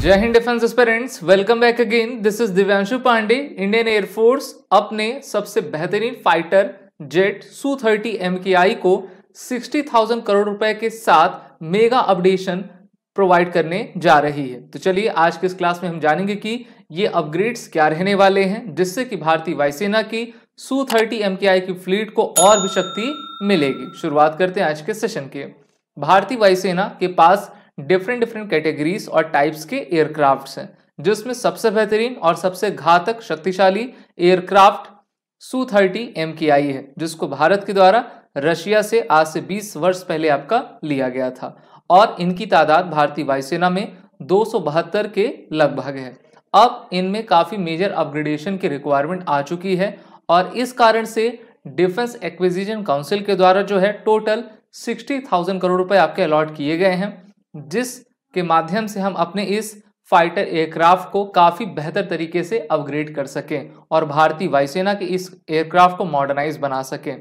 जय Hind defence aspirants, welcome back again. This is Divyanshu Pandey. Indian air force अपने सबसे बेहतरीन फाइटर जेट Su-30 MKI को 60,000 करोड़ रुपए के साथ मेगा अपडेशन प्रोवाइड करने जा रही है। तो चलिए आज के इस क्लास में हम जानेंगे कि ये अपग्रेड्स क्या रहने वाले हैं, जिससे कि भारतीय वायुसेना की Su-30 MKI की फ्लीट को और भी शक्ति मिलेगी। शुरुआत करते हैं आज के सेशन के। भारतीय वायुसेना के पास डिफरेंट कैटेगरीज और टाइप्स के एयरक्राफ्ट्स हैं, जिसमें सबसे बेहतरीन और सबसे घातक शक्तिशाली एयरक्राफ्ट Su-30 MKI है, जिसको भारत के द्वारा रशिया से आज से 20 वर्ष पहले आपका लिया गया था और इनकी तादाद भारतीय वायुसेना में 272 के लगभग है। अब इनमें काफी मेजर अपग्रेडेशन की रिक्वायरमेंट आ चुकी है और इस कारण से डिफेंस एक्विजिशन काउंसिल के द्वारा जो है टोटल 60,000 करोड़ रुपए आपके अलॉट किए गए हैं, जिसके माध्यम से हम अपने इस फाइटर एयरक्राफ्ट को काफी बेहतर तरीके से अपग्रेड कर सकें और भारतीय वायुसेना के इस एयरक्राफ्ट को मॉडर्नाइज बना सकें।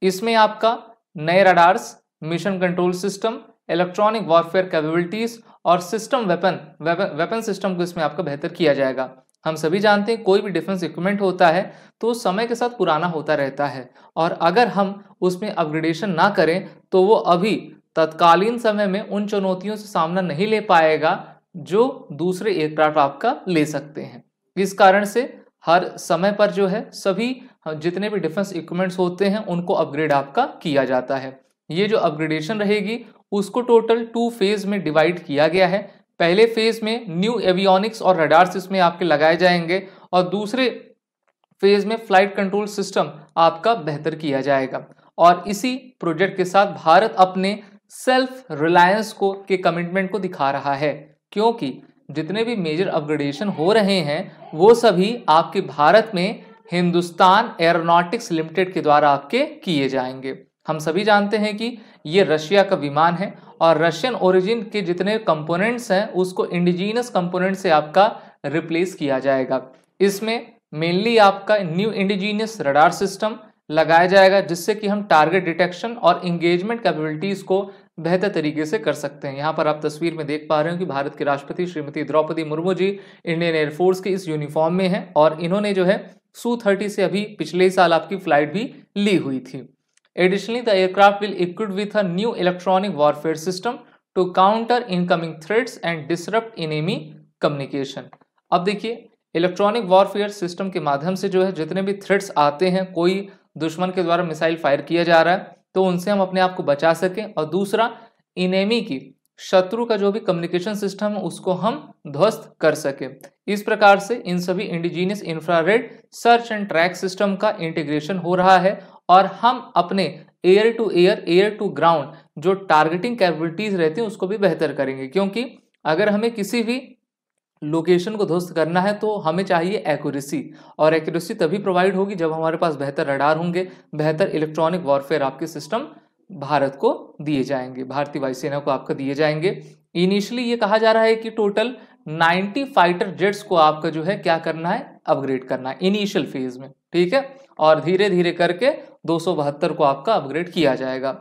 इसमें आपका नए radars, mission control system, electronic warfare capabilities और सिस्टम वेपन सिस्टम को इसमें आपका बेहतर किया जाएगा। हम सभी जानते हैं कोई भी डिफेंस इक्विपमेंट होता है तो समय के साथ पुराना होता रहता है और अगर हम उसमें अपग्रेडेशन ना करें तो वो अभी तत्कालीन समय में उन चुनौतियों से सामना नहीं ले पाएगा जो दूसरे एयरक्राफ्ट आपका ले सकते हैं। इस कारण से हर समय पर जो है सभी जितने भी डिफेंस इक्विपमेंट्स होते हैं उनको अपग्रेड आपका किया जाता है। ये जो अपग्रेडेशन रहेगी उसको टोटल 2 फेज में डिवाइड किया गया है। पहले फेज में न्यू एवियोनिक्स और रडार्स इसमें आपके लगाए जाएंगे और दूसरे फेज में फ्लाइट कंट्रोल सिस्टम आपका बेहतर किया जाएगा। और इसी प्रोजेक्ट के साथ भारत अपने सेल्फ रिलायंस के कमिटमेंट को दिखा रहा है, क्योंकि जितने भी मेजर अपग्रेडेशन हो रहे हैं वो सभी आपके भारत में हिंदुस्तान एरोनॉटिक्स लिमिटेड के द्वारा आपके किए जाएंगे। हम सभी जानते हैं कि ये रशिया का विमान है और रशियन ओरिजिन के जितने कंपोनेंट्स हैं उसको इंडिजीनस कंपोनेंट से आपका रिप्लेस किया जाएगा। इसमें मेनली आपका न्यू इंडिजीनियस रडार सिस्टम लगाया जाएगा, जिससे कि हम टारगेट डिटेक्शन और इंगेजमेंट कैपेबिलिटीज को बेहतर तरीके से कर सकते हैं। यहाँ पर आप तस्वीर में देख पा रहे हो कि भारत के राष्ट्रपति श्रीमती द्रौपदी मुर्मू जी इंडियन एयरफोर्स के इस यूनिफॉर्म में हैं और इन्होंने जो है Su-30 से अभी पिछले ही साल आपकी फ्लाइट भी ली हुई थी। Additionally the aircraft will equipped with a new electronic warfare system to counter incoming threats and disrupt enemy communication. अब देखिए, इलेक्ट्रॉनिक वॉरफेयर सिस्टम के माध्यम से जो है जितने भी थ्रेट्स आते हैं, कोई दुश्मन के द्वारा मिसाइल फायर किया जा रहा है तो उनसे हम अपने आप को बचा सकें, और दूसरा इनेमी की शत्रु का जो भी कम्युनिकेशन सिस्टम है उसको हम ध्वस्त कर सके। इस प्रकार से इन सभी indigenous infrared search and track system का इंटीग्रेशन हो रहा है और हम अपने air to air, air to ground जो टारगेटिंग कैपेबिलिटीज रहती हैं उसको भी बेहतर करेंगे, क्योंकि अगर हमें किसी भी लोकेशन को ध्वस्त करना है तो हमें चाहिए एक्यूरेसी, और एक्यूरेसी तभी प्रोवाइड होगी जब हमारे पास बेहतर रडार होंगे, बेहतर इलेक्ट्रॉनिक वॉरफेयर आपके सिस्टम भारत को दिए जाएंगे, भारतीय वायुसेना को आपका दिए जाएंगे। इनिशियली ये कहा जा रहा है कि टोटल 90 फाइटर जेट्स को आपका जो है क्या करना है, अपग्रेड करना है इनिशियल फेज में, ठीक है, और धीरे धीरे करके 272 को आपका अपग्रेड किया जाएगा।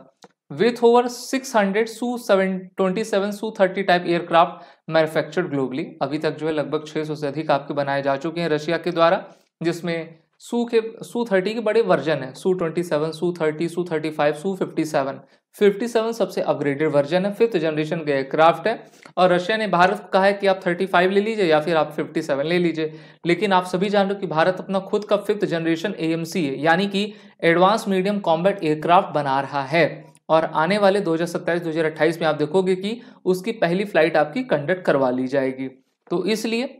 With over 600 Su-27 Su-30 type aircraft manufactured globally, अभी तक जो है लगभग 600 से अधिक आपके बनाए जा चुके हैं रशिया के द्वारा, जिसमें Su-30 के बड़े वर्जन है, Su-27, Su-30, Su-35, Su-57। 57 सबसे अपग्रेडेड वर्जन है, 5th जनरेशन का एयरक्राफ्ट है और रशिया ने भारत को कहा है कि आप 35 ले लीजिए या फिर आप 57 ले लीजिए। लेकिन आप सभी जान रहे हो कि भारत अपना खुद का 5th जनरेशन AMC है, यानी कि एडवांस मीडियम कॉम्बैट एयरक्राफ्ट बना रहा है और आने वाले 2027-2028 में आप देखोगे कि उसकी पहली फ्लाइट आपकी कंडक्ट करवा ली जाएगी। तो इसलिए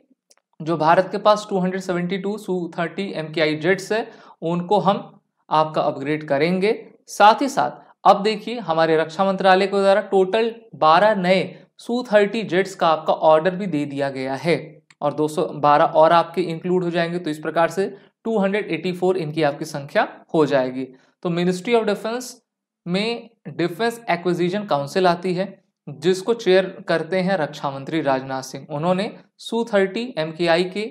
जो भारत के पास 272 Su-30 MKI जेट्स है उनको हम आपका अपग्रेड करेंगे। साथ ही साथ अब देखिए, हमारे रक्षा मंत्रालय के द्वारा टोटल 12 नए Su-30 जेट्स का आपका ऑर्डर भी दे दिया गया है और 212 और आपके इंक्लूड हो जाएंगे, तो इस प्रकार से 284 इनकी आपकी संख्या हो जाएगी। तो मिनिस्ट्री ऑफ डिफेंस में डिफेंस एक्विजिशन काउंसिल आती है, जिसको चेयर करते हैं रक्षा मंत्री राजनाथ सिंह। उन्होंने Su-30 MKI के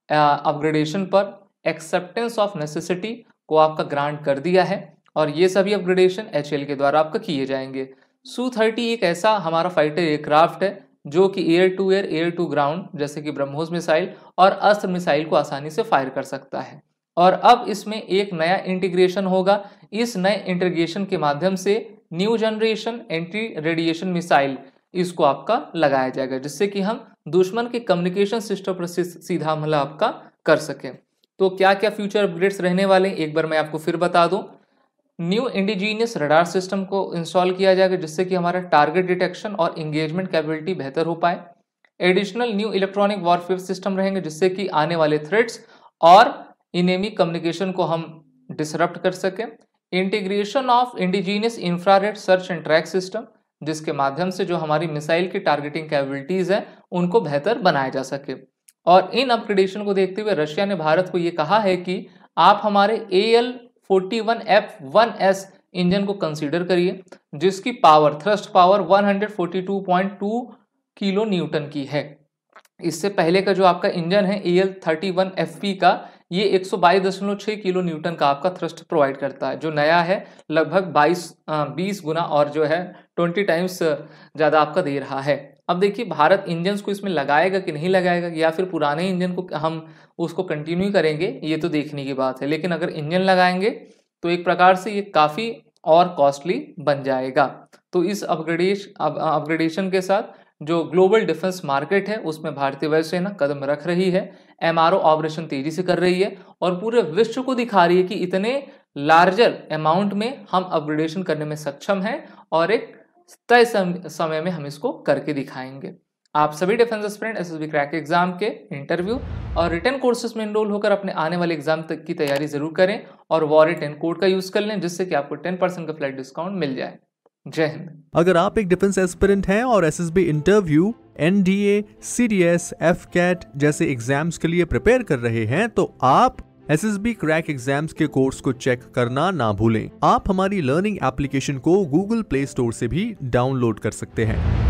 अपग्रेडेशन पर एक्सेप्टेंस ऑफ नेसेसिटी को आपका ग्रांट कर दिया है और ये सभी अपग्रेडेशन HAL के द्वारा आपका किए जाएंगे। Su-30 एक ऐसा हमारा फाइटर एयरक्राफ्ट है जो कि एयर टू ग्राउंड जैसे कि ब्रह्मोस मिसाइल और अस्त्र मिसाइल को आसानी से फायर कर सकता है। और अब इसमें एक नया इंटीग्रेशन होगा। इस नए इंटीग्रेशन के माध्यम से new generation anti radiation missile इसको आपका लगाया जाएगा, जिससे कि हम दुश्मन के कम्युनिकेशन सिस्टम पर सीधा हमला आपका कर सके। तो क्या क्या फ्यूचर अपग्रेड्स रहने वाले हैं एक बार मैं आपको फिर बता दूं। न्यू इंडिजीनियस रडार सिस्टम को इंस्टॉल किया जाएगा, जिससे कि हमारा टारगेट डिटेक्शन और एंगेजमेंट कैपेबिलिटी बेहतर हो पाए। Additional new electronic warfare system रहेंगे, जिससे कि आने वाले थ्रेट्स और इनेमी कम्युनिकेशन को हम डिसरप्ट कर सकें। Integration of indigenous infrared search and track system, जिसके माध्यम से जो हमारी मिसाइल की टारगेटिंग कैपेबिलिटीज है उनको बेहतर बनाया जा सके। और इन अपग्रेडेशन को देखते हुए रशिया ने भारत को ये कहा है कि आप हमारे AL-41F1S इंजन को कंसीडर करिए, जिसकी power thrust power 142.2 kilo Newton की है। इससे पहले का जो आपका इंजन है AL-31FP का, ये 122.6 किलो न्यूटन का आपका थ्रस्ट प्रोवाइड करता है। जो नया है लगभग 20 गुना और जो है 20 टाइम्स ज़्यादा आपका दे रहा है। अब देखिए भारत इंजन्स को इसमें लगाएगा कि नहीं लगाएगा, या फिर पुराने इंजन को हम उसको कंटिन्यू करेंगे, ये तो देखने की बात है। लेकिन अगर इंजन लगाएंगे तो एक प्रकार से ये काफ़ी और कॉस्टली बन जाएगा। तो इस अपग्रेडेशन के साथ जो ग्लोबल डिफेंस मार्केट है उसमें भारतीय वायुसेना कदम रख रही है। MRO ऑपरेशन तेजी से कर रही है और पूरे विश्व को दिखा रही है कि इतने लार्जर अमाउंट में हम अपग्रेडेशन करने में सक्षम हैं और एक तय समय में हम इसको करके दिखाएंगे। आप सभी defence aspirant SSB crack exam के इंटरव्यू और रिटन कोर्सेज में एनरोल होकर अपने आने वाले एग्जाम तक की तैयारी जरूर करें और वॉरियर 10 कोड का यूज कर लें, जिससे कि आपको 10% का फ्लैट डिस्काउंट मिल जाए। जय हिंद। अगर आप एक डिफेंस एस्पिरेंट हैं और SSB interview, NDA, CDS, FCAT जैसे एग्जाम्स के लिए प्रिपेयर कर रहे हैं तो आप SSB क्रैक एग्जाम्स के कोर्स को चेक करना ना भूलें। आप हमारी लर्निंग एप्लीकेशन को Google प्ले स्टोर से भी डाउनलोड कर सकते हैं।